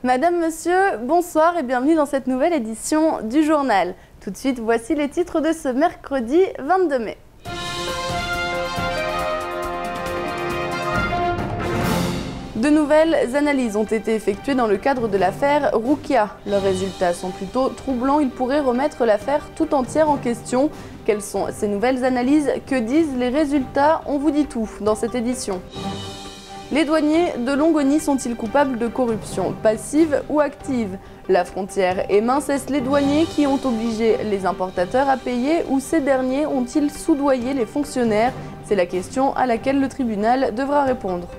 Madame, monsieur, bonsoir et bienvenue dans cette nouvelle édition du journal. Tout de suite, voici les titres de ce mercredi 22 mai. De nouvelles analyses ont été effectuées dans le cadre de l'affaire Roukia. Leurs résultats sont plutôt troublants, ils pourraient remettre l'affaire tout entière en question. Quelles sont ces nouvelles analyses? Que disent les résultats? On vous dit tout dans cette édition. Les douaniers de Longoni sont-ils coupables de corruption, passive ou active? La frontière est mince, est-ce les douaniers qui ont obligé les importateurs à payer ou ces derniers ont-ils soudoyé les fonctionnaires? C'est la question à laquelle le tribunal devra répondre.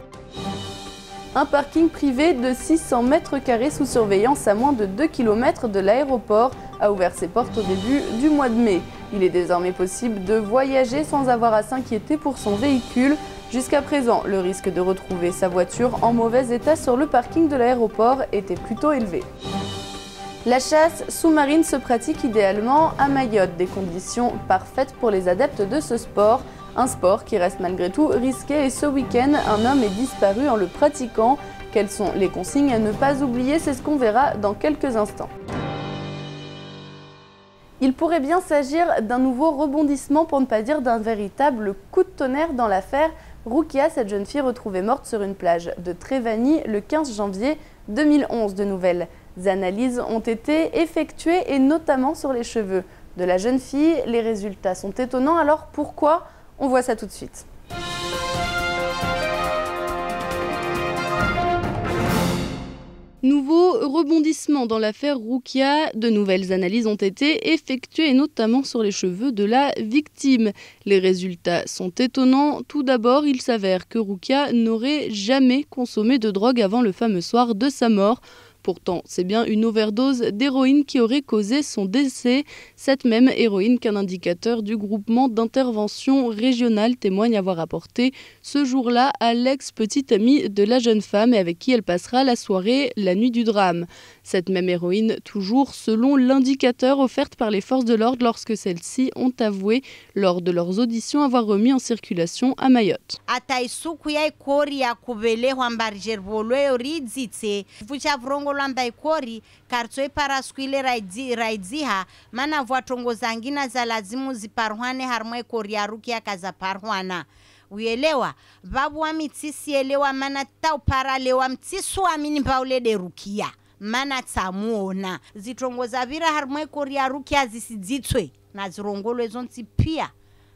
Un parking privé de 600 mètres carrés sous surveillance à moins de 2 km de l'aéroport a ouvert ses portes au début du mois de mai. Il est désormais possible de voyager sans avoir à s'inquiéter pour son véhicule. Jusqu'à présent, le risque de retrouver sa voiture en mauvais état sur le parking de l'aéroport était plutôt élevé. La chasse sous-marine se pratique idéalement à Mayotte, des conditions parfaites pour les adeptes de ce sport. Un sport qui reste malgré tout risqué et ce week-end, un homme est disparu en le pratiquant. Quelles sont les consignes à ne pas oublier? C'est ce qu'on verra dans quelques instants. Il pourrait bien s'agir d'un nouveau rebondissement, pour ne pas dire d'un véritable coup de tonnerre dans l'affaire Roukia, cette jeune fille retrouvée morte sur une plage de Trévani le 15 janvier 2011. De nouvelles analyses ont été effectuées et notamment sur les cheveux de la jeune fille. Les résultats sont étonnants, alors pourquoi? On voit ça tout de suite. Nouveau rebondissement dans l'affaire Roukia. De nouvelles analyses ont été effectuées, et notamment sur les cheveux de la victime. Les résultats sont étonnants. Tout d'abord, il s'avère que Roukia n'aurait jamais consommé de drogue avant le fameux soir de sa mort. Pourtant, c'est bien une overdose d'héroïne qui aurait causé son décès. Cette même héroïne qu'un indicateur du groupement d'intervention régionale témoigne avoir apporté ce jour-là à l'ex-petite amie de la jeune femme et avec qui elle passera la soirée la nuit du drame. Cette même héroïne, toujours selon l'indicateur offert par les forces de l'ordre lorsque celles-ci ont avoué lors de leurs auditions avoir remis en circulation à Mayotte. Kori kartsoi paraskuile raidziha mana vuatongozangina za lazimu ziparhwane harmwe kori ya Roukia kaza parhwana uelewa babu wa mitsisi elewa mana tau paralewa mtsisu amini baule de Roukia mana tsamuona zitongoza vira harmwe kori ya Roukia zisidzitswe na zirongolo zonzi pia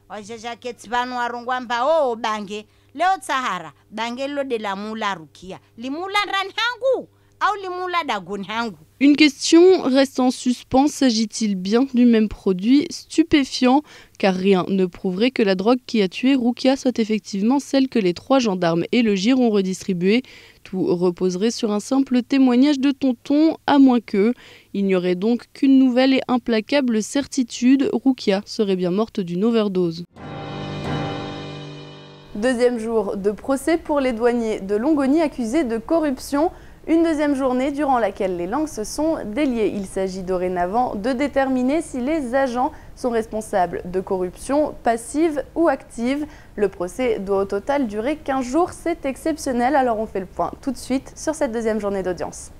wajajaketi vanu warongwamba bange leo tsahara bange lo de la mula Roukia limula ndani hangu. Une question reste en suspens, s'agit-il bien du même produit stupéfiant? Car rien ne prouverait que la drogue qui a tué Roukia soit effectivement celle que les 3 gendarmes et le GIR ont redistribuée. Tout reposerait sur un simple témoignage de tonton, à moins que. Il n'y aurait donc qu'une nouvelle et implacable certitude, Roukia serait bien morte d'une overdose. Deuxième jour de procès pour les douaniers de Longoni accusés de corruption. Une deuxième journée durant laquelle les langues se sont déliées. Il s'agit dorénavant de déterminer si les agents sont responsables de corruption passive ou active. Le procès doit au total durer 15 jours, c'est exceptionnel. Alors on fait le point tout de suite sur cette deuxième journée d'audience.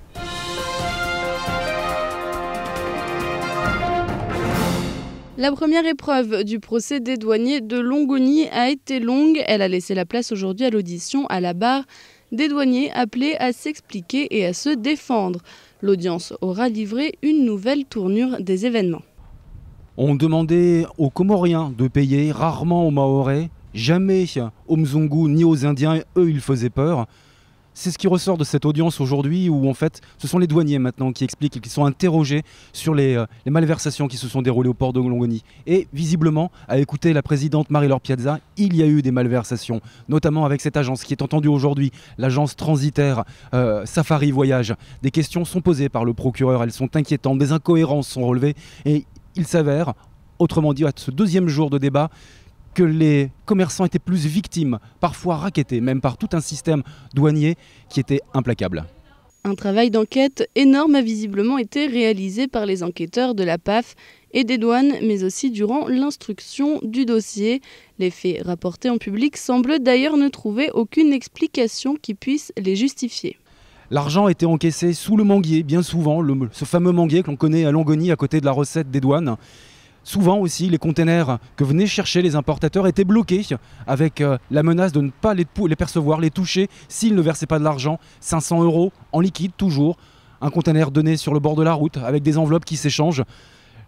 La première épreuve du procès des douaniers de Longoni a été longue. Elle a laissé la place aujourd'hui à l'audition à la barre des douaniers appelés à s'expliquer et à se défendre. L'audience aura livré une nouvelle tournure des événements. On demandait aux Comoriens de payer, rarement aux Mahorais, jamais aux Mzungu ni aux Indiens, eux ils faisaient peur. C'est ce qui ressort de cette audience aujourd'hui où en fait ce sont les douaniers maintenant qui expliquent et qui sont interrogés sur les malversations qui se sont déroulées au port de Longoni. Et visiblement, à écouter la présidente Marie-Laure Piazza, il y a eu des malversations, notamment avec cette agence qui est entendue aujourd'hui, l'agence transitaire Safari Voyage. Des questions sont posées par le procureur, elles sont inquiétantes, des incohérences sont relevées et il s'avère, autrement dit à ce deuxième jour de débat, que les commerçants étaient plus victimes, parfois rackettés, même par tout un système douanier qui était implacable. Un travail d'enquête énorme a visiblement été réalisé par les enquêteurs de la PAF et des douanes, mais aussi durant l'instruction du dossier. Les faits rapportés en public semblent d'ailleurs ne trouver aucune explication qui puisse les justifier. L'argent était encaissé sous le manguier, bien souvent, ce fameux manguier que l'on connaît à Longoni, à côté de la recette des douanes. Souvent aussi, les containers que venaient chercher les importateurs étaient bloqués avec la menace de ne pas les percevoir, les toucher s'ils ne versaient pas de l'argent. 500 € en liquide toujours, un container donné sur le bord de la route avec des enveloppes qui s'échangent.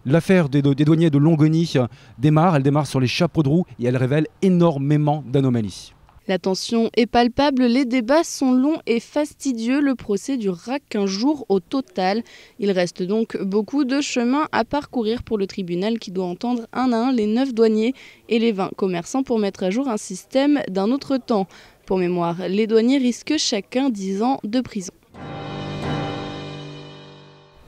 L'affaire des douaniers de Longoni démarre, elle démarre sur les chapeaux de roue et elle révèle énormément d'anomalies. La tension est palpable, les débats sont longs et fastidieux. Le procès durera 15 jours au total. Il reste donc beaucoup de chemin à parcourir pour le tribunal qui doit entendre un à un les 9 douaniers et les 20 commerçants pour mettre à jour un système d'un autre temps. Pour mémoire, les douaniers risquent chacun 10 ans de prison.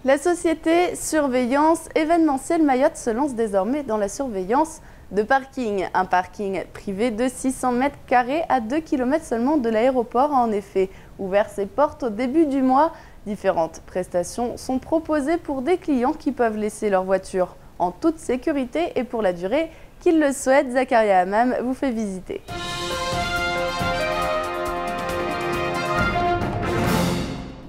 La société Surveillance Événementielle Mayotte se lance désormais dans la surveillance de parking. Un parking privé de 600 mètres carrés à 2 km seulement de l'aéroport a en effet ouvert ses portes au début du mois. Différentes prestations sont proposées pour des clients qui peuvent laisser leur voiture en toute sécurité et pour la durée qu'ils le souhaitent. Zakaria Hammam vous fait visiter.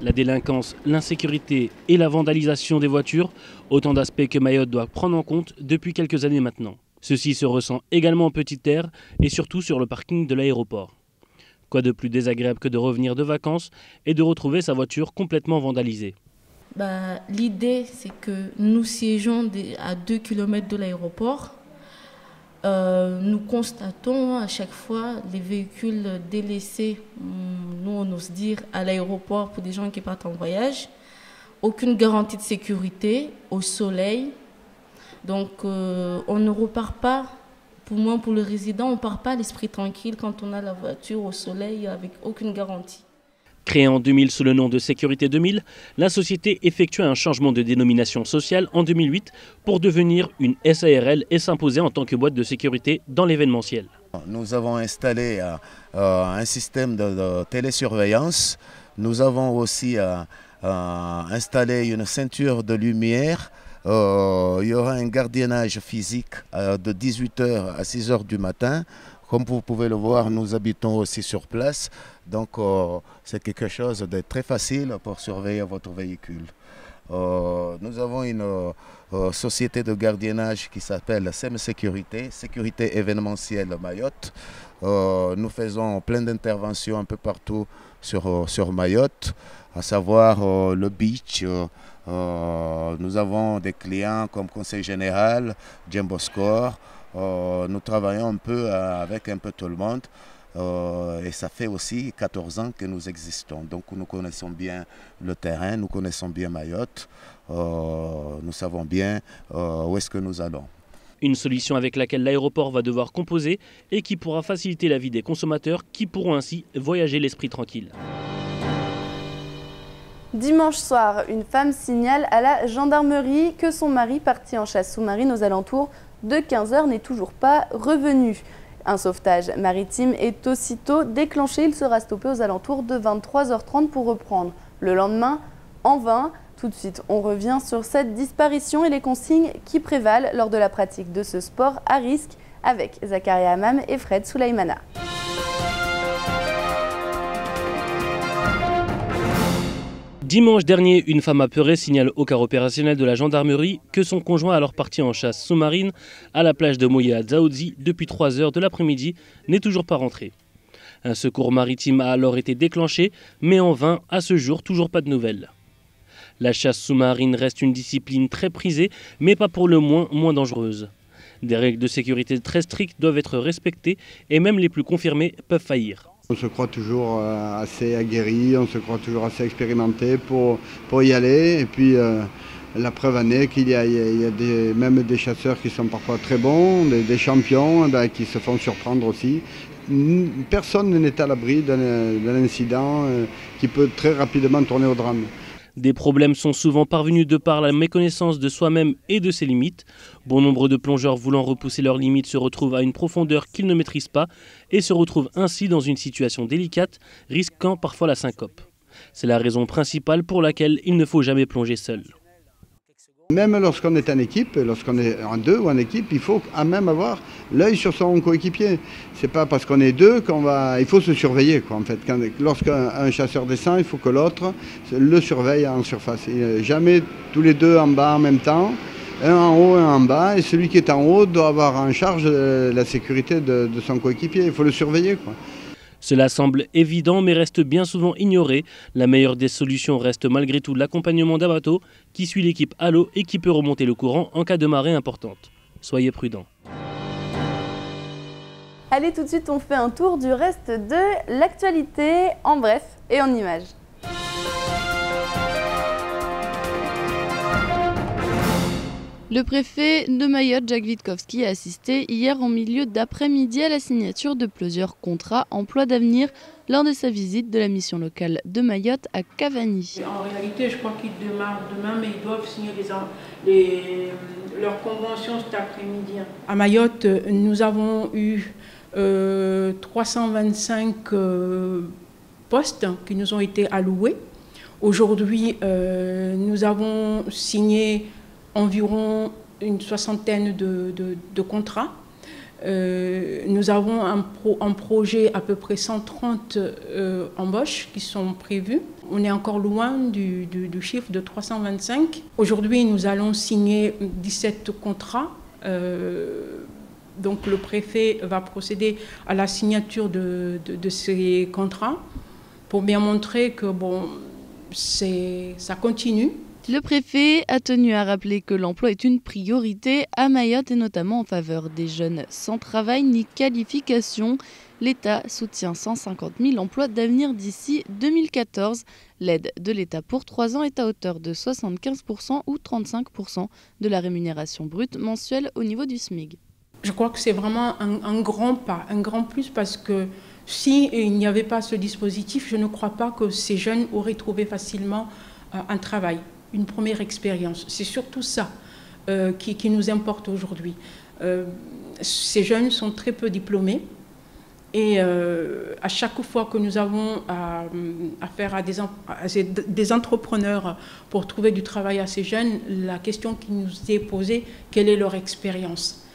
La délinquance, l'insécurité et la vandalisation des voitures, autant d'aspects que Mayotte doit prendre en compte depuis quelques années maintenant. Ceci se ressent également en Petite Terre et surtout sur le parking de l'aéroport. Quoi de plus désagréable que de revenir de vacances et de retrouver sa voiture complètement vandalisée. L'idée, c'est que nous siégeons à 2 km de l'aéroport. Nous constatons à chaque fois les véhicules délaissés, nous on ose dire, à l'aéroport pour des gens qui partent en voyage. Aucune garantie de sécurité, au soleil. Donc on ne repart pas, pour moi, pour le résident, on ne part pas l'esprit tranquille quand on a la voiture au soleil avec aucune garantie. Créée en 2000 sous le nom de Sécurité 2000, la société effectua un changement de dénomination sociale en 2008 pour devenir une SARL et s'imposer en tant que boîte de sécurité dans l'événementiel. Nous avons installé un système de télésurveillance. Nous avons aussi installé une ceinture de lumière. Il y aura un gardiennage physique de 18 h à 6 h du matin. Comme vous pouvez le voir, nous habitons aussi sur place. Donc c'est quelque chose de très facile pour surveiller votre véhicule. Nous avons une société de gardiennage qui s'appelle SEM Sécurité, Sécurité événementielle Mayotte. Nous faisons plein d'interventions un peu partout sur Mayotte, à savoir le beach. Nous avons des clients comme Conseil Général, Jumbo Score. Nous travaillons un peu avec un peu tout le monde et ça fait aussi 14 ans que nous existons. Donc nous connaissons bien le terrain, nous connaissons bien Mayotte, nous savons bien où est-ce que nous allons. Une solution avec laquelle l'aéroport va devoir composer et qui pourra faciliter la vie des consommateurs qui pourront ainsi voyager l'esprit tranquille. Dimanche soir, une femme signale à la gendarmerie que son mari, parti en chasse sous-marine aux alentours de 15 h, n'est toujours pas revenu. Un sauvetage maritime est aussitôt déclenché. Il sera stoppé aux alentours de 23 h 30 pour reprendre le lendemain en vain. Tout de suite, on revient sur cette disparition et les consignes qui prévalent lors de la pratique de ce sport à risque avec Zakaria Hammam et Fred Souleymana. Dimanche dernier, une femme apeurée signale au car opérationnel de la gendarmerie que son conjoint, alors parti en chasse sous-marine à la plage de Moya à Dzaoudzi depuis 3 h de l'après-midi, n'est toujours pas rentré. Un secours maritime a alors été déclenché, mais en vain, à ce jour, toujours pas de nouvelles. La chasse sous-marine reste une discipline très prisée, mais pas pour le moins dangereuse. Des règles de sécurité très strictes doivent être respectées et même les plus confirmées peuvent faillir. On se croit toujours assez aguerri, on se croit toujours assez expérimenté pour y aller. Et puis la preuve en est qu'il y a même des chasseurs qui sont parfois très bons, des champions qui se font surprendre aussi. Personne n'est à l'abri d'un incident qui peut très rapidement tourner au drame. Des problèmes sont souvent parvenus de par la méconnaissance de soi-même et de ses limites. Bon nombre de plongeurs voulant repousser leurs limites se retrouvent à une profondeur qu'ils ne maîtrisent pas et se retrouvent ainsi dans une situation délicate, risquant parfois la syncope. C'est la raison principale pour laquelle il ne faut jamais plonger seul. Même lorsqu'on est en équipe, lorsqu'on est en deux ou en équipe, il faut quand même avoir l'œil sur son coéquipier. C'est pas parce qu'on est deux il faut se surveiller, quoi, en fait. Lorsqu'un chasseur descend, il faut que l'autre le surveille en surface. Et jamais tous les deux en bas en même temps, un en haut, un en bas, et celui qui est en haut doit avoir en charge la sécurité de son coéquipier. Il faut le surveiller, quoi. Cela semble évident mais reste bien souvent ignoré. La meilleure des solutions reste malgré tout l'accompagnement d'un bateau qui suit l'équipe à l'eau et qui peut remonter le courant en cas de marée importante. Soyez prudents. Allez, tout de suite, on fait un tour du reste de l'actualité en bref et en images. Le préfet de Mayotte, Jacques Witkowski, a assisté hier en milieu d'après-midi à la signature de plusieurs contrats emploi d'avenir lors de sa visite de la mission locale de Mayotte à Cavani. En réalité, je crois qu'ils démarrent demain, mais ils doivent signer leur convention cet après-midi. À Mayotte, nous avons eu 325 postes qui nous ont été alloués. Aujourd'hui, nous avons signé environ une soixantaine de contrats. Nous avons un projet à peu près 130 embauches qui sont prévues. On est encore loin du chiffre de 325. Aujourd'hui, nous allons signer 17 contrats. Donc le préfet va procéder à la signature de ces contrats pour bien montrer que ça continue. Le préfet a tenu à rappeler que l'emploi est une priorité à Mayotte et notamment en faveur des jeunes sans travail ni qualification. L'État soutient 150 000 emplois d'avenir d'ici 2014. L'aide de l'État pour 3 ans est à hauteur de 75% ou 35% de la rémunération brute mensuelle au niveau du SMIC. Je crois que c'est vraiment un grand pas, un grand plus parce que s'il n'y avait pas ce dispositif, je ne crois pas que ces jeunes auraient trouvé facilement un travail, une première expérience. C'est surtout ça qui nous importe aujourd'hui. Ces jeunes sont très peu diplômés et à chaque fois que nous avons affaire à des entrepreneurs pour trouver du travail à ces jeunes, la question qui nous est posée, quelle est leur expérience ?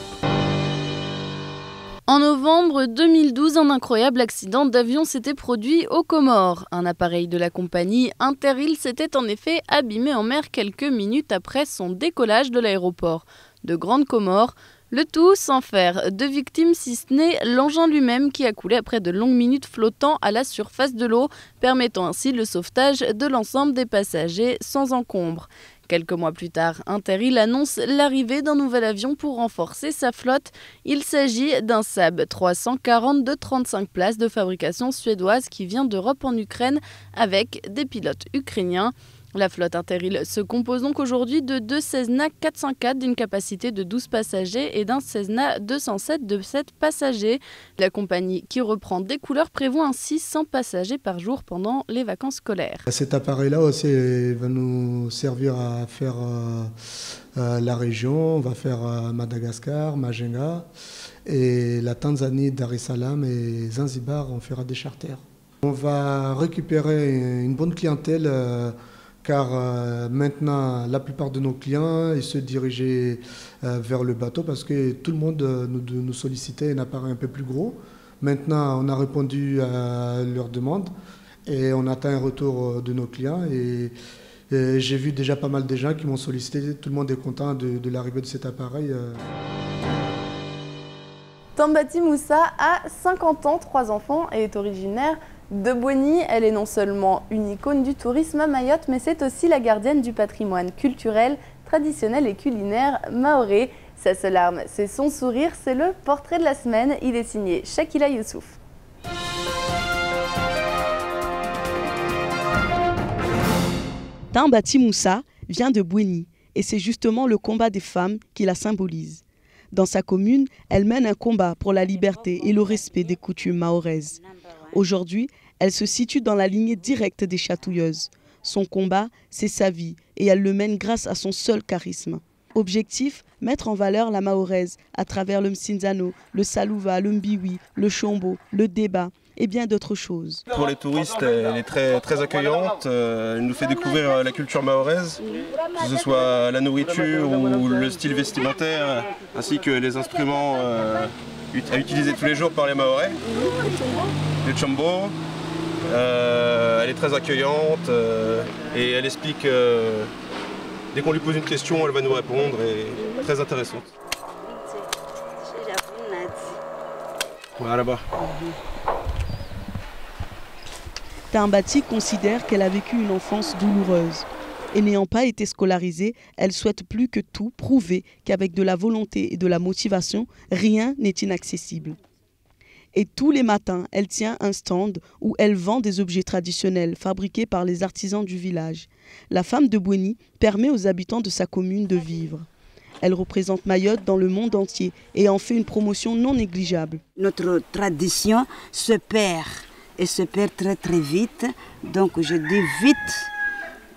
En novembre 2012, un incroyable accident d'avion s'était produit aux Comores. Un appareil de la compagnie Interrail s'était en effet abîmé en mer quelques minutes après son décollage de l'aéroport de Grande Comore. Le tout sans faire de victimes, si ce n'est l'engin lui-même qui a coulé après de longues minutes flottant à la surface de l'eau, permettant ainsi le sauvetage de l'ensemble des passagers sans encombre. Quelques mois plus tard, Interrail annonce l'arrivée d'un nouvel avion pour renforcer sa flotte. Il s'agit d'un Saab 340 de 35 places de fabrication suédoise qui vient d'Europe en Ukraine avec des pilotes ukrainiens. La flotte Interrail se compose donc aujourd'hui de 2 Cessna 404 d'une capacité de 12 passagers et d'un Cessna 207 de 7 passagers. La compagnie qui reprend des couleurs prévoit ainsi 100 passagers par jour pendant les vacances scolaires. Cet appareil-là aussi va nous servir à faire la région. On va faire Madagascar, Majinga et la Tanzanie, Dar es Salaam et Zanzibar, on fera des charters. On va récupérer une bonne clientèle car maintenant, la plupart de nos clients ils se dirigeaient vers le bateau parce que tout le monde nous sollicitait un appareil un peu plus gros. Maintenant, on a répondu à leurs demandes et on attend un retour de nos clients. Et j'ai vu déjà pas mal de gens qui m'ont sollicité. Tout le monde est content de l'arrivée de cet appareil. Tambati Moussa a 50 ans, 3 enfants et est originaire de Boigny. Elle est non seulement une icône du tourisme à Mayotte, mais c'est aussi la gardienne du patrimoine culturel, traditionnel et culinaire mahorais. Sa seule arme, c'est son sourire, c'est le portrait de la semaine. Il est signé Shakila Youssouf. Tambati Moussa vient de Boigny et c'est justement le combat des femmes qui la symbolise. Dans sa commune, elle mène un combat pour la liberté et le respect des coutumes mahoraises. Aujourd'hui, elle se situe dans la lignée directe des chatouilleuses. Son combat, c'est sa vie et elle le mène grâce à son seul charisme. Objectif, mettre en valeur la mahoraise à travers le msinzano, le salouva, le mbiwi, le chombo, le débat, et bien d'autres choses. Pour les touristes, elle est très accueillante, elle nous fait découvrir la culture mahoraise, que ce soit la nourriture ou le style vestimentaire, ainsi que les instruments à utiliser tous les jours par les Mahorais. Le chambo, elle est très accueillante et elle explique, dès qu'on lui pose une question, elle va nous répondre, et très intéressante. Voilà là-bas. Tambati considère qu'elle a vécu une enfance douloureuse. Et n'ayant pas été scolarisée, elle souhaite plus que tout prouver qu'avec de la volonté et de la motivation, rien n'est inaccessible. Et tous les matins, elle tient un stand où elle vend des objets traditionnels fabriqués par les artisans du village. La femme de Bouéni permet aux habitants de sa commune de vivre. Elle représente Mayotte dans le monde entier et en fait une promotion non négligeable. Notre tradition se perd et se perd très vite. Donc je dis vite,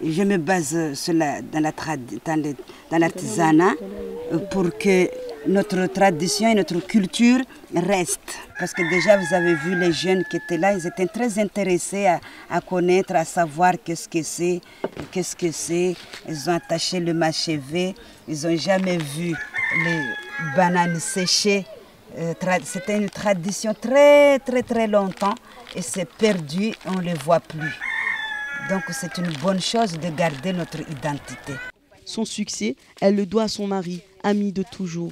je me base dans l'artisanat pour que notre tradition et notre culture restent. Parce que déjà vous avez vu les jeunes qui étaient là, ils étaient très intéressés à connaître, à savoir qu'est-ce que c'est. Ils ont attaché le machevé, ils n'ont jamais vu les bananes séchées. C'était une tradition très longtemps et c'est perdu, on ne les voit plus. Donc c'est une bonne chose de garder notre identité. Son succès, elle le doit à son mari, ami de toujours.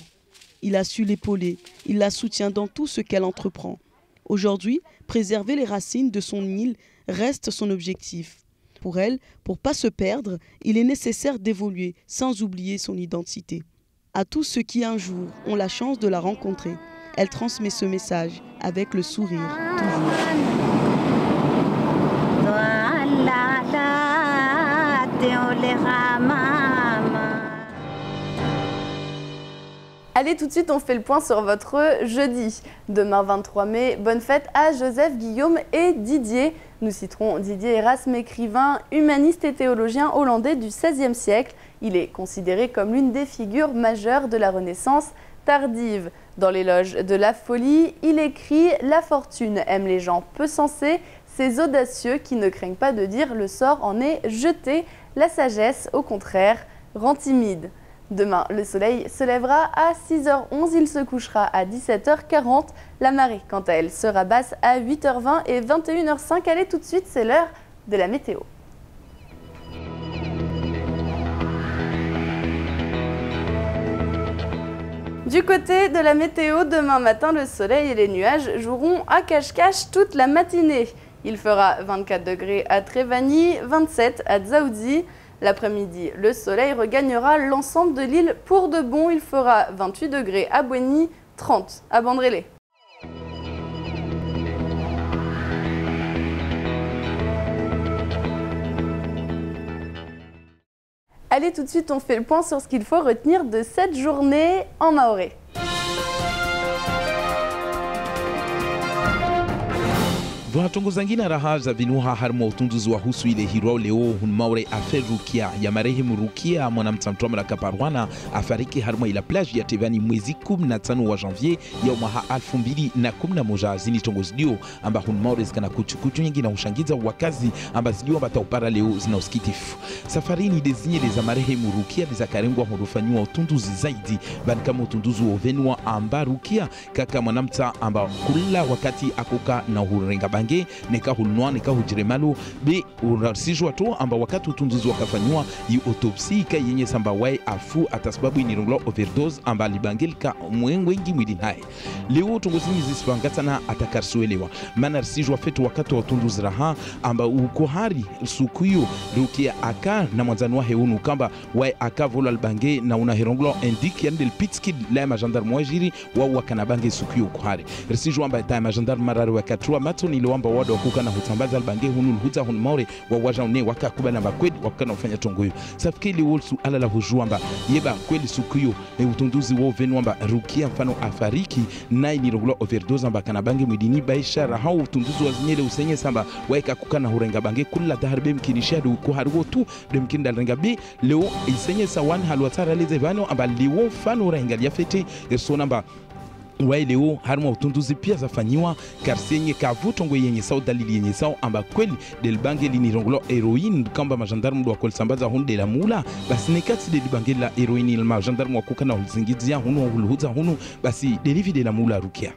Il a su l'épauler, il la soutient dans tout ce qu'elle entreprend. Aujourd'hui, préserver les racines de son île reste son objectif. Pour elle, pour ne pas se perdre, il est nécessaire d'évoluer sans oublier son identité. À tous ceux qui un jour ont la chance de la rencontrer, elle transmet ce message avec le sourire toujours. Allez, tout de suite, on fait le point sur votre jeudi. Demain, 23 mai, bonne fête à Joseph, Guillaume et Didier. Nous citerons Didier Erasme, écrivain, humaniste et théologien hollandais du XVIe siècle. Il est considéré comme l'une des figures majeures de la Renaissance tardive. Dans l'éloge de la folie, il écrit « La fortune aime les gens peu sensés, ces audacieux qui ne craignent pas de dire le sort en est jeté, la sagesse, au contraire, rend timide ». Demain, le soleil se lèvera à 6h11, il se couchera à 17h40. La marée, quant à elle, sera basse à 8h20 et 21h05. Allez, tout de suite, c'est l'heure de la météo. Du côté de la météo, demain matin, le soleil et les nuages joueront à cache-cache toute la matinée. Il fera 24 degrés à Trévani, 27 à Dzaoudzi. L'après-midi, le soleil regagnera l'ensemble de l'île pour de bon. Il fera 28 degrés à Bouéni, 30 à Bandrélé. Allez, tout de suite, on fait le point sur ce qu'il faut retenir de cette journée en maoré. Vahatongoza ngina raha za vinuha harimo utunduzi wa husu ile hiro leo hunmaure afe Rukia ya marehemu Rukia mwanamtamtwa Kaparwana afariki harimo ila plage ya Tevani mwezi 15 wa janvier ya mwaka 2011 zini tongozidio amba hunmaure zikana kuchukuchu nyingi na ushangiza wakazi amba zidio amba taupara leo zina usikitifu. Safarini dezinye za marehemu Rukia zakarengwa hurufanywa utunduzi zaidi bankama utunduzi wa venua amba Rukia kaka mwanamta amba kula wakati akoka na hurenga bange neka hulunwa neka hujiremalo be urasijwa to amba wakati utunduzi wakafanywa yi autopsi ka yenye samba wai afu atasababu inirunglo overdose amba libangelika mwengi mwili nae leo tungozini zisipangatana atakarsuelewa mana rasijwa fetu wakati wa utunduzi raha amba ukohari sukuyo Rukia aka na mwanzani wa heunu kamba wai aka vola albange na unahirunglo indiki yandel pitskid la majandarmu wajiri wa wakanabange sukuyo ukohari rasijwa amba ita majandarmu marari wakatua matoni amba wado wakuka na hutambaza albange hunul huta hun maure wa wajaune waka kubana bakwedi wakana ufanya tongoyo safkeli wolsu ala la hujuamba yeba kweli sukuyo ne utunduzi wo venwamba Rukia mfano afariki nai ni roglo overdose amba kana bange mwidini baisha raha utunduzi wa zinyele usenye samba waika kukana hurenga bange kula daharbe mkinishadu kuharugo tu demkinda renga bi leo isenye sawan halwatara leze vano amba liwo fano renga ya fete yeso namba waeleo harma utunduzi pia zafanyiwa karsenye kavutongo yenye sao dalili yenye sao amba kweli delbange linirongolo heroin kamba majandarmu ndo wakolsambaza hunu de la mula basi nekati delbange la heroin il majandarmu wakuka na ulzingizia hunu hulhuza hunu basi delivi de la mula Rukia.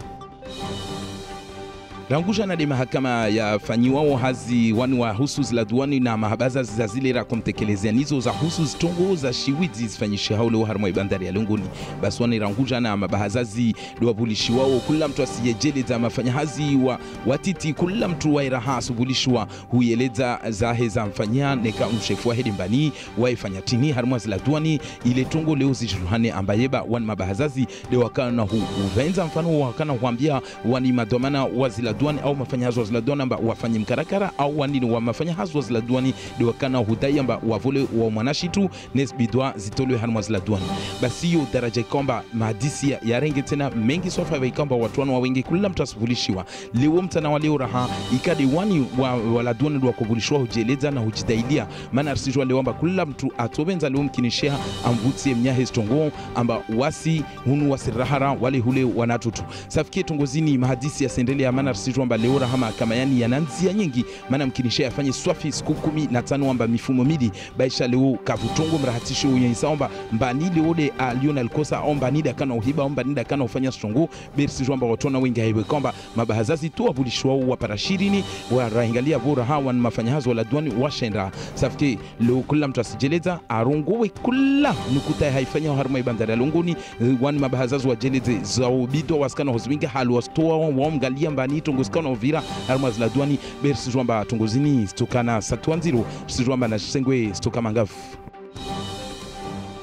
Rangusha na de mahakama ya fanyiwao hazi wani wa husus la duani na mahabaza za zile ra kumtekelezea nizo za husus tongo za shiwizi zifanyishe haule harma ibandari ya Longoni basi wani rangusha na mabahazazi do wabulishiwao kula mtu asiyejeleza mafanyahazi wa watiti kula mtu wa iraha asubulishwa huyeleza zahe za mfanya neka mshefu wa hedi mbani waifanya tini harma zila duani ile tongo leo zijuhane ambayeba wani mabahazazi de wakana uvenza mfano wakana huambia wani madomana wazila duani au mafanyahazi wa zila duani amba wafanye mkarakara au wanini wa mafanyahazi wa zila duani de wakana hudai amba wavole wa mwanashitu nesbidwa zitolwe harma zila duani basi yo daraja kwamba mahadisi ya renge tena mengi sofa ya kwamba watu wa wengi kula mtu asibulishiwa leo mtana wa leo raha ikade wani wala duani wa kubulishwa hujeleza na hujidailia maana arsijwa leo amba kula mtu atobenza leo mkinishia amvutie mnyahe stongo amba wasi hunu wasirahara wale hule wanatutu safikie tongozini mahadisi ya sendele ya maana arsijwa amba leo raha kama yani yananzia nyingi maana mkinishia afanye swafi siku 15 amba mifumo midi baisha leo kavutongo mrahatisho unyisa amba mbani leo de Lionel Kosa omba nida kana uhiba omba nida kana ufanya stongo bersi jwamba watona wengi haiwe kwamba mabahazazi tu wabulishwa wa parashirini wa rahingalia bora hawa ni mafanyahazi wala duani washenda safike leo kula mtu asijeleza arongowe kula nukuta haifanya harma ibandari ya Longoni wani mabahazazi wajeleze zaobido waskana hoswinga halu wastoa waomgalia mbani tongoskana ovira harma zila duani bersi jwamba tongozini stokana satuanziro sijwamba na sengwe stokamangafu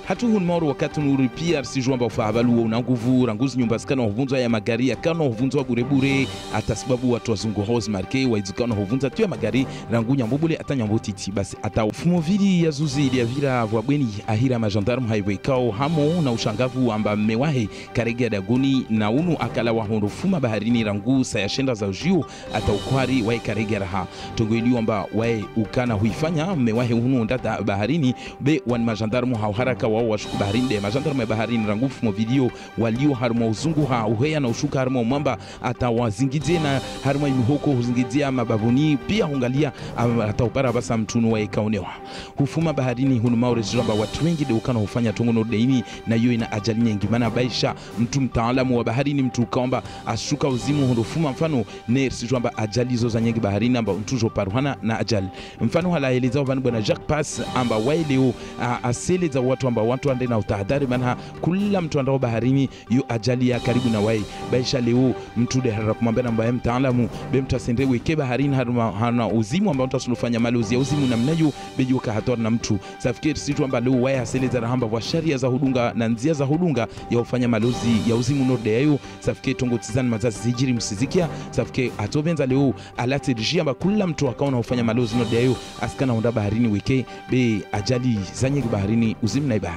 hatu hunmoro wakati nuri pia sijwamba ufahabalu una nguvu ranguzi nyumba skana huvunza ya magari ya kana huvunza burebure atasababu watu wazungu house marke waizikana huvunza tu ya magari rangu nyambubule atanyambo titi basi atafumo vili ya zuzi ya vira vwabweni ahira majandarmu highway kao hamo na ushangavu amba mewahe karege daguni na unu akala wa honrofuma baharini rangu sayashenda za ujio ataukwari wae karege raha tongoiliwa amba wae ukana huifanya mewahe hunu ndata baharini be wan majandarmu hauharaka wao washuku baharini de majandarmu ya baharini rangufu mo video walio harma uzungu ha uheya na ushuka harma mwamba atawazingizie na harma imihoko huzingizia mababuni pia hungalia ataupara basa mtunu wa ikaonewa hufuma baharini hunu maure jiramba watu wengi de ukana hufanya tongono deini na hiyo ina ajali nyingi maana baisha mtu mtaalamu wa baharini mtu ukaomba ashuka uzimu hufuma mfano nersi jwamba ajali zo za nyingi baharini amba mtujo paruhana na ajali mfano halaeleza vanu bwana Jacques Pass amba waileo aseleza watu amba watu ande na utahadhari maana kula mtu andao baharini yu ajali ya karibu na wai baisha leo mtu de haraka kumwambia namba mtaalamu be mtu asende weke baharini hana uzimu ambao mtu asulufanya malozi ya uzimu na mnayo bejuka hator na mtu safikiri situ amba leo wai aseleza rahamba wa sharia za hudunga na nzia za hudunga ya ufanya malozi ya uzimu norde yayo safikiri tongo tizani mazazi zijiri msizikia safikiri atobenza leo alati rishia amba kula mtu akaona ufanya malozi norde yayo askana onda baharini weke be ajali zanye baharini uzimu na bahari.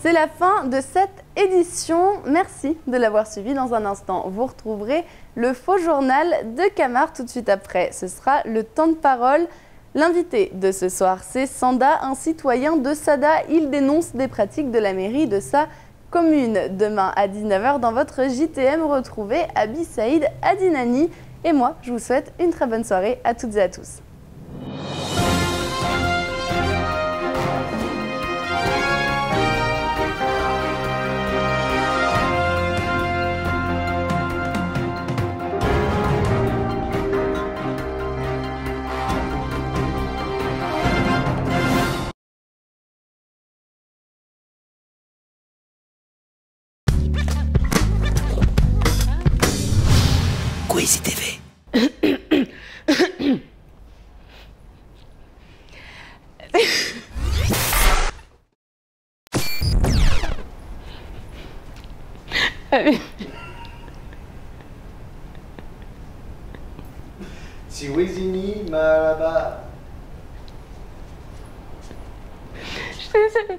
C'est la fin de cette édition. Merci de l'avoir suivi. Dans un instant, vous retrouverez le faux journal de Camar. Tout de suite après, ce sera le temps de parole. L'invité de ce soir, c'est Sanda, un citoyen de Sada. Il dénonce des pratiques de la mairie de sa commune. Demain à 19h, dans votre JTM, retrouvez Abi Saïd Adinani. Et moi, je vous souhaite une très bonne soirée à toutes et à tous. Kwezi TV. Siwezini maraba. Je suis désolée.